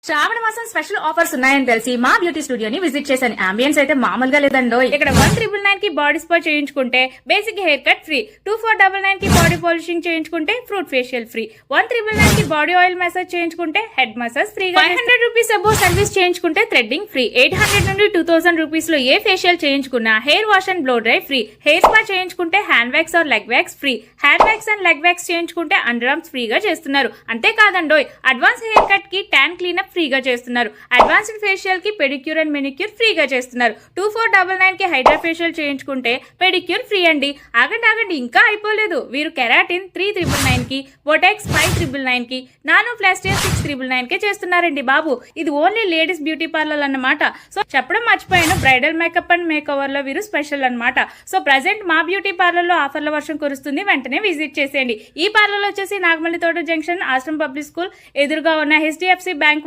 శ్రావణ మాసం special offers ఉన్నాయని తెలిసి మా బ్యూటీ స్టూడియోని విజిట్ చేశాను. అంబియన్స్ అయితే మామూలుగా లేదండో. ఇక్కడ 1999 కి బాడీ స్పా చేయించుకుంటే బేసిక్ హెయిర్ కట్ ఫ్రీ, 2499 కి బాడీ పాలిషింగ్ చేయించుకుంటే ఫ్రూట్ ఫేషియల్ ఫ్రీ, 1999 కి బాడీ ఆయిల్ మసాజ్ చేయించుకుంటే head massage free, 500 rupees above service చేయించుకుంటే థ్రెడ్డింగ్ ఫ్రీ, 800 నుండి 2000 రూపీస్ లో ఏ ఫేషియల్ చేయించుకున్నా hair wash and blow dry free, hair spa చేయించుకుంటే hand wax or leg wax free, hand wax and leg wax చేయించుకుంటే under arms ఫ్రీగా చేస్తున్నారు. అంతేకాదండోయ్, advance hair cut కి ట్యాన్ క్లీనప్ ఫ్రీగా చేస్తున్నారు. అడ్వాన్స్డ్ ఫేషియల్ కి పెడిక్యూర్ అండ్ మెనిక్యూర్ ఫ్రీగా చేస్తున్నారు. 2499 కి హైడ్రా ఫేషియల్ చేయించుకుంటే పెడిక్యూర్ ఫ్రీ అండి. ఆగండి ఇంకా అయిపోలేదు. వీరు కెరాటిన్ 3999 కి, బొటాక్స్ 5999 కి, నానో ప్లాస్టియా 6999 కి చేస్తున్నారండి బాబు. ఇది ఓన్లీ లేడీస్ బ్యూటీ పార్లర్ అన్నమాట. సో చెప్పడం మర్చిపోయాను, bridal makeup and make over లో వీరు స్పెషల్ అన్నమాట. సో ప్రెసెంట్ మా బ్యూటీ పార్లర్ లో ఆఫర్ల వర్షం కురుస్తుంది, వెంటనే విజిట్ చేసేయండి. ఈ పార్లర్ వచ్చేసి నాగమల్లి తోట జంక్షన్, ఆశ్రమ్ పబ్లిక్ స్కూల్ ఎదురుగా ఉన్న HDFC బ్యాంక్